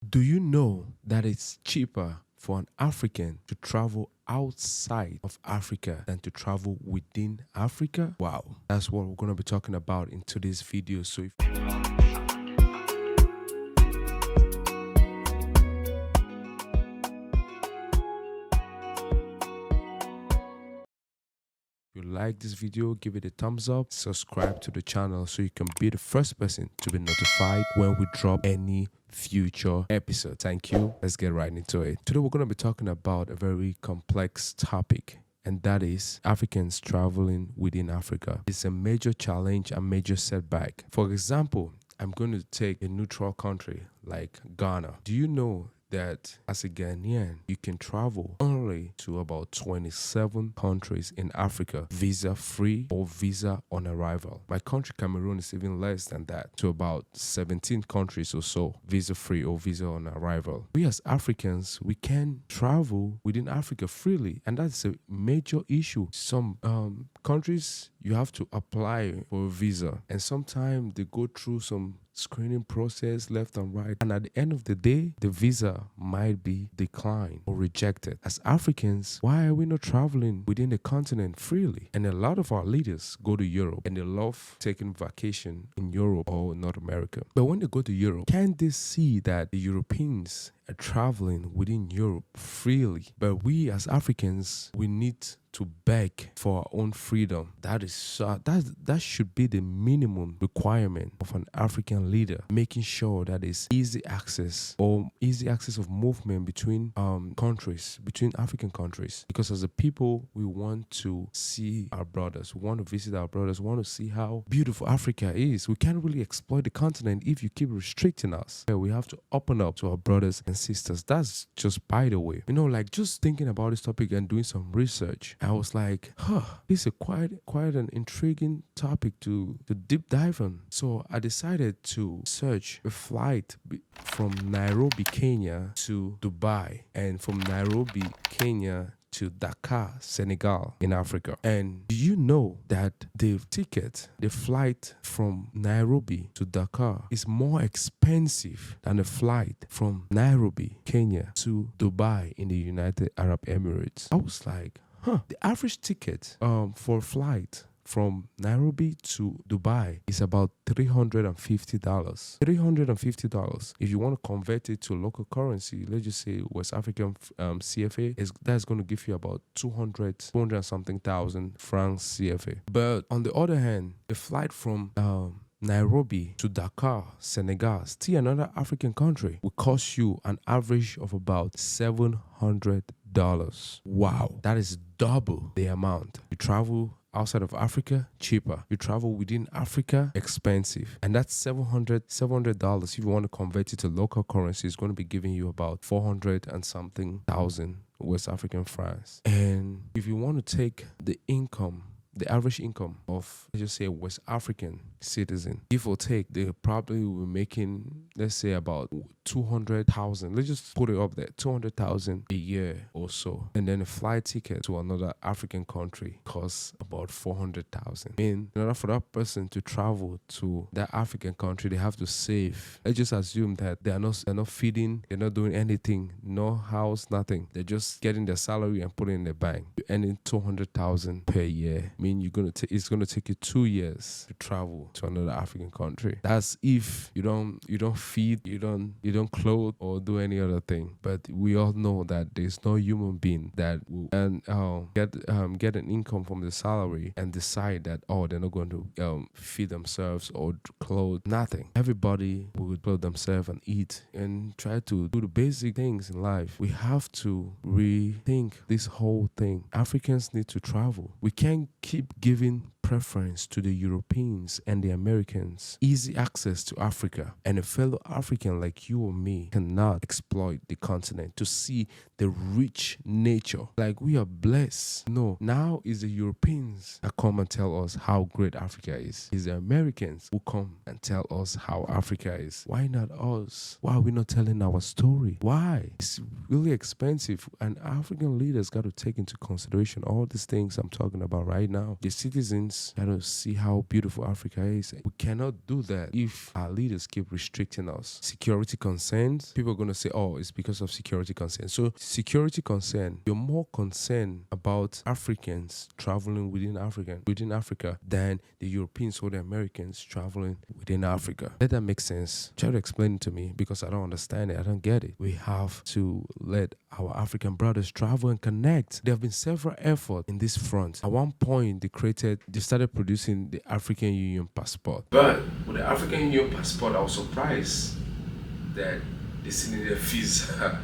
Do you know that it's cheaper for an African to travel outside of Africa than to travel within Africa? Wow, that's what we're going to be talking about in today's video. So if you like this video, give it a thumbs up, subscribe to the channel so you can be the first person to be notified when we drop any future episode. Thank you. Let's get right into it. Today we're going to be talking about a very complex topic, and that is Africans traveling within Africa. It's a major challenge and major setback. For example, I'm going to take a neutral country like Ghana. Do you know that as a Ghanaian, you can travel only to about 27 countries in Africa, visa free or visa on arrival? My country, Cameroon, is even less than that, to about 17 countries or so, visa free or visa on arrival. We as Africans, we can travel within Africa freely, and that's a major issue. Some countries, you have to apply for a visa, and sometimes they go through some screening process left and right, and at the end of the day the visa might be declined or rejected. As Africans, why are we not traveling within the continent freely? And a lot of our leaders go to Europe and they love taking vacation in Europe or North America, but when they go to Europe, can they see that the Europeans are traveling within Europe freely? But we as Africans, we need to beg for our own freedom. That should be the minimum requirement of an African leader, making sure that it's easy access of movement between countries, between African countries. Because as a people, we want to see our brothers, we want to visit our brothers, we want to see how beautiful Africa is. We can't really exploit the continent if you keep restricting us. We have to open up to our brothers and sisters. That's just by the way. Like just thinking about this topic and doing some research, I was like, this is quite an intriguing topic to deep dive on. So I decided to search a flight from Nairobi, Kenya to Dubai, and from Nairobi, Kenya to Dakar, Senegal in Africa. And do you know that the flight from Nairobi to Dakar is more expensive than the flight from Nairobi, Kenya to Dubai in the United Arab Emirates? I was like, the average ticket for a flight from Nairobi to Dubai is about $350. $350. If you want to convert it to local currency, let's just say West African CFA, that's going to give you about 200 something thousand francs CFA. But on the other hand, a flight from Nairobi to Dakar, Senegal, still another African country, will cost you an average of about $700. Wow, that is double the amount. You travel outside of Africa, cheaper. You travel within Africa, expensive. And that's $700. If you want to convert it to local currency, it's going to be giving you about 400 and something thousand West African francs. And if you want to take the average income of, let's just say, a West African citizen, give or take, they probably will be making, let's say, about 200,000. Let's just put it up there, 200,000 a year or so. And then a flight ticket to another African country costs about 400,000. I mean, in order for that person to travel to that African country, they have to save. Let's just assume that they're not feeding, they're not doing anything, no house, nothing. They're just getting their salary and putting it in the bank. You're earning 200,000 per year. I mean, it's gonna take you 2 years to travel to another African country. That's if you don't feed, you don't clothe or do any other thing. But we all know that there's no human being that will get an income from the salary and decide that they're not going to feed themselves or clothe. Nothing. Everybody will clothe themselves and eat and try to do the basic things in life. We have to rethink this whole thing. Africans need to travel. We can't keep giving preference to the Europeans and the Americans easy access to Africa, and a fellow African like you or me cannot exploit the continent to see the rich nature. Like, we are blessed. No, now it's the Europeans that come and tell us how great Africa is. It's the Americans who come and tell us how Africa is. Why not us? Why are we not telling our story? Why? It's really expensive, and African leaders got to take into consideration all these things I'm talking about right now. The citizens Philippines. Gotta see how beautiful Africa is. We cannot do that if our leaders keep restricting us. Security concerns, people are going to say, oh, it's because of security concerns. So security concern, you're more concerned about Africans traveling within Africa than the Europeans or the Americans traveling within Africa. Let that make sense. Try to explain it to me, because I don't understand it. I don't get it. We have to let our African brothers travel and connect. There have been several efforts in this front. At one point, they started producing the African Union passport. But with the African Union passport, I was surprised that they still needed a visa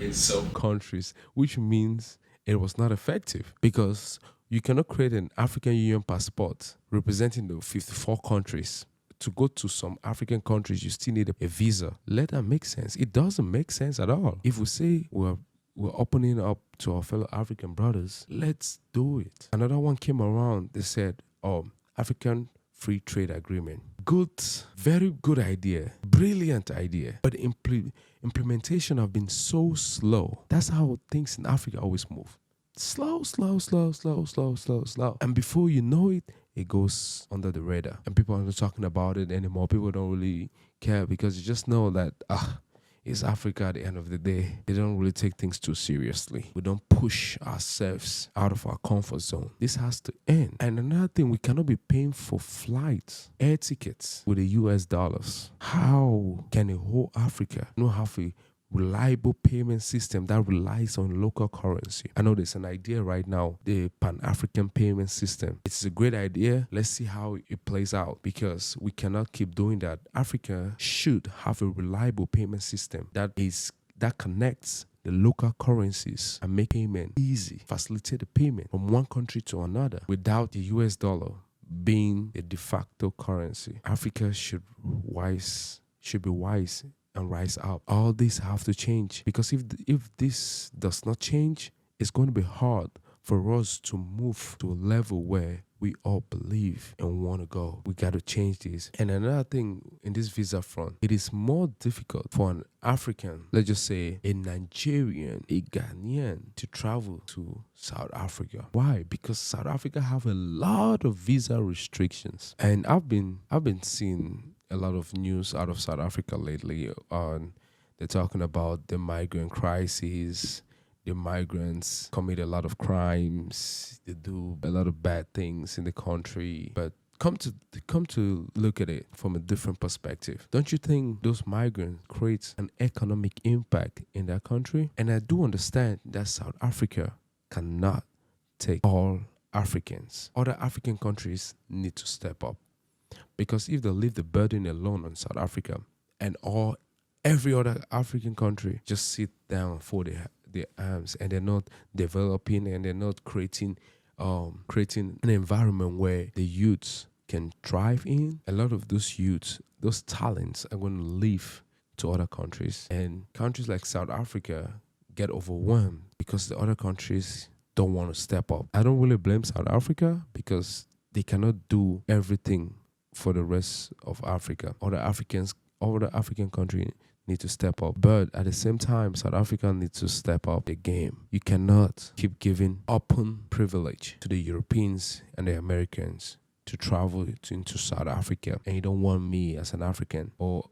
in some countries, which means it was not effective, because you cannot create an African Union passport representing the 54 countries. To go to some African countries, you still need a visa. Let that make sense. It doesn't make sense at all. If we say we're opening up to our fellow African brothers, let's do it. Another one came around. They said, African Free Trade Agreement. Good, very good idea. Brilliant idea. But implementation have been so slow. That's how things in Africa always move. Slow. And before you know it, it goes under the radar. And people are not talking about it anymore. People don't really care, because you just know that it's Africa at the end of the day. They don't really take things too seriously. We don't push ourselves out of our comfort zone. This has to end. And another thing, we cannot be paying for flights, air tickets with the US dollars. How can a whole Africa not have a reliable payment system that relies on local currency? I know there's an idea right now, the Pan-African payment system. It's a great idea. Let's see how it plays out, because we cannot keep doing that. Africa should have a reliable payment system that connects the local currencies and make payment easy, facilitate the payment from one country to another without the US dollar being the de facto currency. Africa should be wise and rise up. All these have to change, because if this does not change, it's going to be hard for us to move to a level where we all believe and want to go. We got to change this. And another thing in this visa front, it is more difficult for an African, let's just say a Nigerian, a Ghanaian, to travel to South Africa. Why? Because South Africa have a lot of visa restrictions. And I've been seeing a lot of news out of South Africa lately on, they're talking about the migrant crisis. The migrants commit a lot of crimes. They do a lot of bad things in the country. But come to look at it from a different perspective. Don't you think those migrants create an economic impact in their country? And I do understand that South Africa cannot take all Africans. Other African countries need to step up. Because if they leave the burden alone on South Africa, and every other African country just sit down and fold their arms, and they're not developing, and they're not creating an environment where the youths can thrive in, a lot of those youths, those talents are going to leave to other countries. And countries like South Africa get overwhelmed because the other countries don't want to step up. I don't really blame South Africa, because they cannot do everything for the rest of Africa. Other African countries need to step up. But at the same time, South Africa needs to step up the game. You cannot keep giving open privilege to the Europeans and the Americans to travel into South Africa. And you don't want me as an African or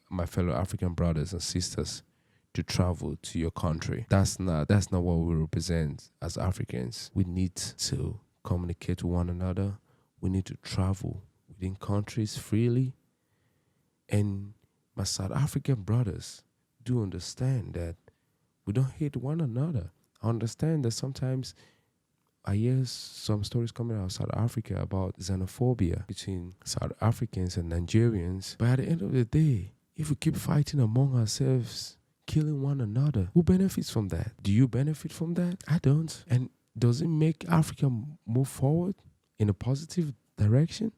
my fellow African brothers and sisters to travel to your country. That's not what we represent as Africans. We need to communicate with one another. We need to travel within countries freely. And my South African brothers do understand that we don't hate one another. I understand that sometimes I hear some stories coming out of South Africa about xenophobia between South Africans and Nigerians. But at the end of the day, if we keep fighting among ourselves, killing one another, who benefits from that? Do you benefit from that? I don't. And does it make Africa move forward in a positive direction?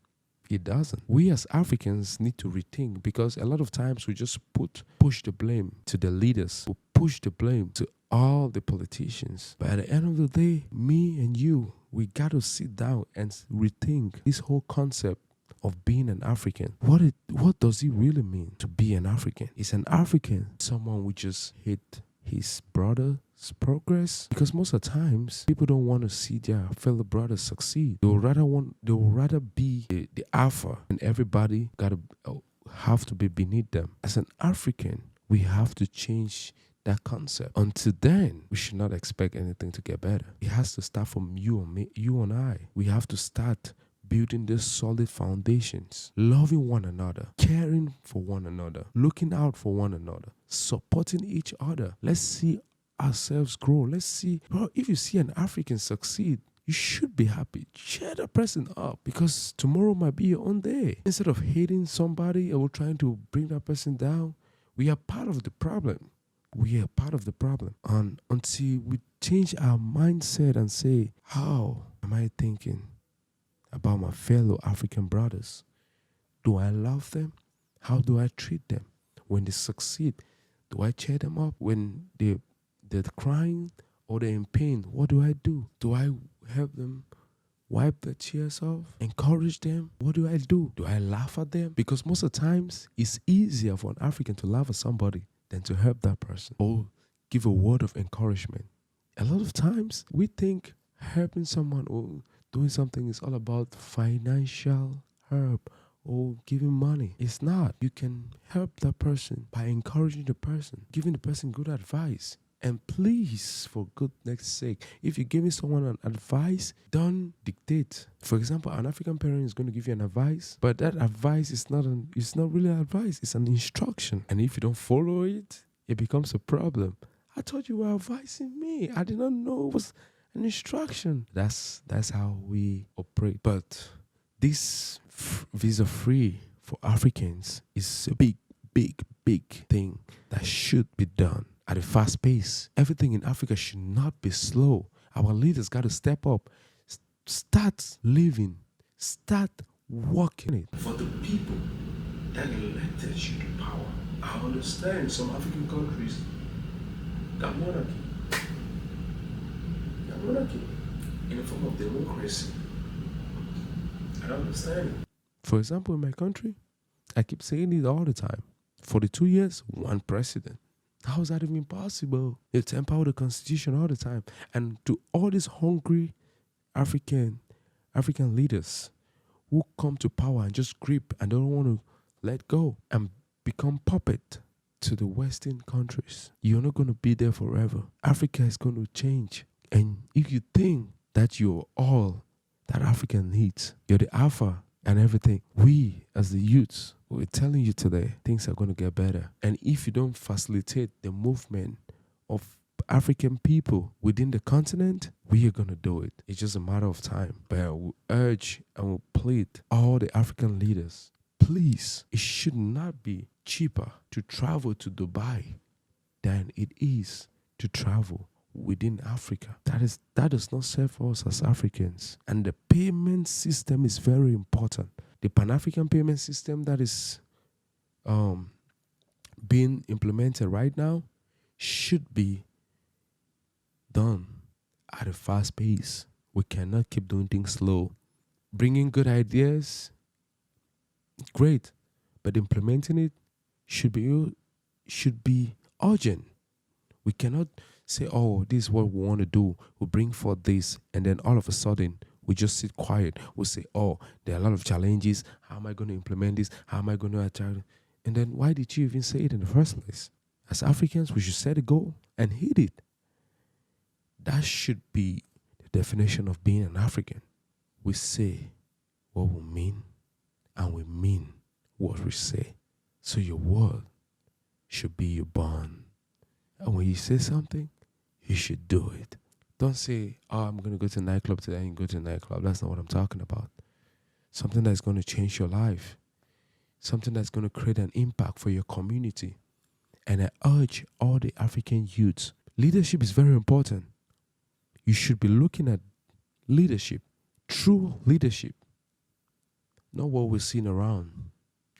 It doesn't. We as Africans need to rethink, because a lot of times we just push the blame to the leaders. We push the blame to all the politicians. But at the end of the day, me and you, we got to sit down and rethink this whole concept of being an African. What does it really mean to be an African? Is an African someone we just hate his brother's progress, because most of the times people don't want to see their fellow brothers succeed. They will rather be the alpha, and everybody gotta have to be beneath them. As an African, we have to change that concept. Until then, we should not expect anything to get better. It has to start from you and me, you and I. We have to start building these solid foundations, loving one another, caring for one another, looking out for one another, supporting each other. Let's see ourselves grow. Let's see, bro, if you see an African succeed, you should be happy. Cheer that person up, because tomorrow might be your own day. Instead of hating somebody or trying to bring that person down, we are part of the problem. We are part of the problem. And until we change our mindset and say, how am I thinking about my fellow African brothers? Do I love them? How do I treat them? When they succeed, do I cheer them up? When they're crying or they're in pain, what do I do? Do I help them wipe their tears off? Encourage them? What do I do? Do I laugh at them? Because most of the times, it's easier for an African to laugh at somebody than to help that person or give a word of encouragement. A lot of times, we think helping someone or doing something is all about financial help or giving money. It's not. You can help that person by encouraging the person, giving the person good advice. And please, for goodness sake, if you're giving someone an advice, don't dictate. For example, an African parent is going to give you an advice, but that advice is not really an advice, it's an instruction. And if you don't follow it, it becomes a problem. I thought you were advising me. I did not know it was an instruction. That's how we operate. But this visa-free for Africans is a big, big, big thing that should be done at a fast pace. Everything in Africa should not be slow. Our leaders got to step up, start living, start working it for the people that elected you to power. I understand some African countries got monarchy. In the form of democracy. I don't understand it. For example, in my country, I keep saying it all the time. 42 years, one president. How is that even possible? It's empower the constitution all the time. And to all these hungry African leaders who come to power and just grip and don't want to let go and become puppet to the Western countries, you're not going to be there forever. Africa is going to change. And if you think that you're all that Africa needs, you're the alpha and everything, we as the youths, we're telling you today, things are going to get better. And if you don't facilitate the movement of African people within the continent, we are going to do it. It's just a matter of time. But we urge and we plead all the African leaders, please, it should not be cheaper to travel to Dubai than it is to travel within Africa. That does not serve us as Africans. And the payment system is very important. The Pan-African payment system that is being implemented right now should be done at a fast pace. We cannot keep doing things slow. Bringing good ideas, great, but implementing it should be urgent. We cannot say, oh, this is what we want to do. We'll bring forth this, and then all of a sudden, we just sit quiet. We'll say, oh, there are a lot of challenges. How am I going to implement this? How am I going to achieve? And then why did you even say it in the first place? As Africans, we should set a goal and hit it. That should be the definition of being an African. We say what we mean, and we mean what we say. So your word should be your bond. And when you say something, you should do it. Don't say, oh, I'm going to go to a nightclub today and go to a nightclub. That's not what I'm talking about. Something that's going to change your life. Something that's going to create an impact for your community. And I urge all the African youths, leadership is very important. You should be looking at leadership, true leadership. Not what we're seeing around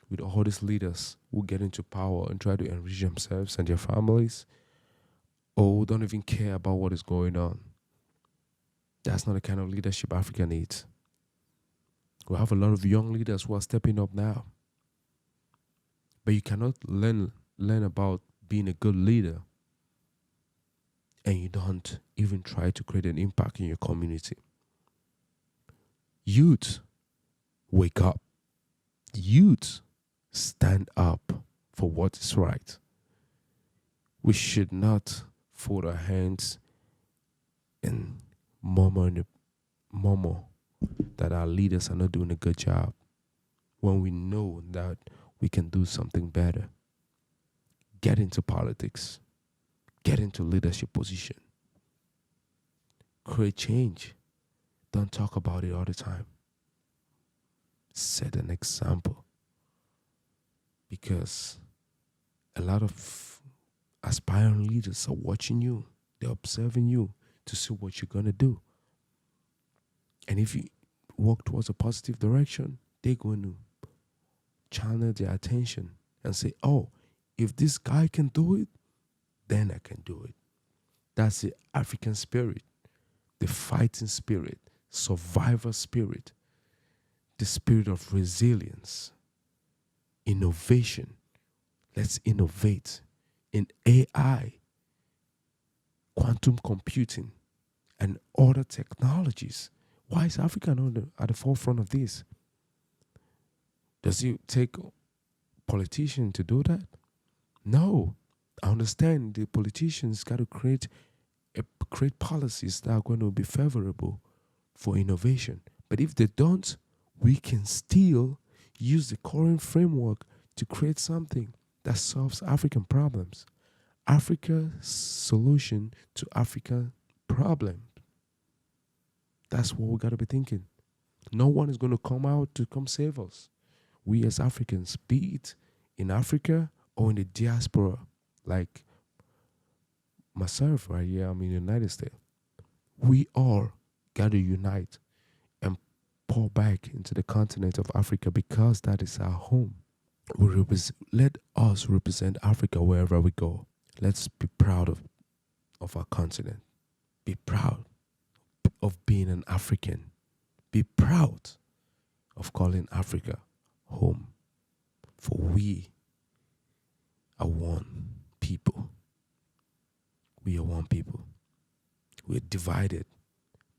with all these leaders who get into power and try to enrich themselves and their families, or don't even care about what is going on. That's not the kind of leadership Africa needs. We have a lot of young leaders who are stepping up now. But you cannot learn about being a good leader and you don't even try to create an impact in your community. Youth, wake up. Youth, stand up for what is right. We should not fold our hands and murmur that our leaders are not doing a good job when we know that we can do something better. Get into politics. Get into leadership position. Create change. Don't talk about it all the time. Set an example. Because a lot of aspiring leaders are watching you. They're observing you to see what you're going to do. And if you walk towards a positive direction, they're going to channel their attention and say, oh, if this guy can do it, then I can do it. That's the African spirit, the fighting spirit, survivor spirit, the spirit of resilience, innovation. Let's innovate in AI, quantum computing, and other technologies. Why is Africa not at the forefront of this? Does it take politicians to do that? No. I understand the politicians got to create policies that are going to be favorable for innovation. But if they don't, we can still use the current framework to create something that solves African problems. Africa's solution to African problems. That's what we got to be thinking. No one is going to come out to come save us. We as Africans, be it in Africa or in the diaspora, like myself right here, I'm in the United States. We all got to unite and pour back into the continent of Africa because that is our home. Let us represent Africa wherever we go. Let's be proud of our continent. Be proud of being an African. Be proud of calling Africa home. For we are one people. We are one people. We're divided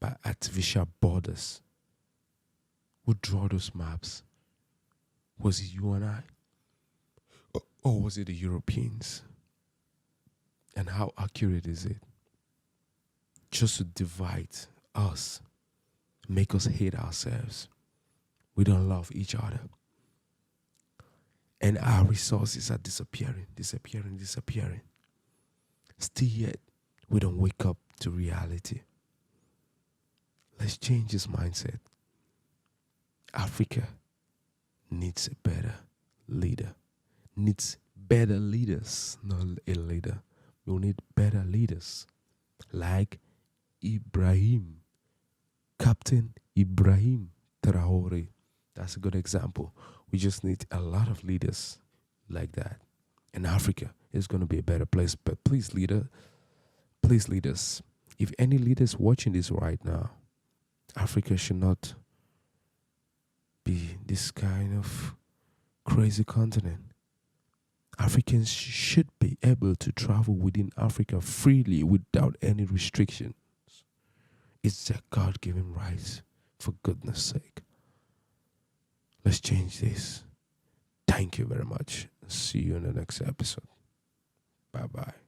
by artificial borders. Who draw those maps? Was it you and I? Or was it the Europeans? And how accurate is it? Just to divide us, make us hate ourselves. We don't love each other. And our resources are disappearing. Still yet, we don't wake up to reality. Let's change this mindset. Africa needs a better leader. Needs better leaders, not a leader. We need better leaders like Ibrahim, Captain Ibrahim Traore. That's a good example. We just need a lot of leaders like that. And Africa is going to be a better place. But please, leaders, if any leaders watching this right now, Africa should not be this kind of crazy continent. Africans should be able to travel within Africa freely without any restrictions. It's their God-given right, for goodness sake. Let's change this. Thank you very much. See you in the next episode. Bye-bye.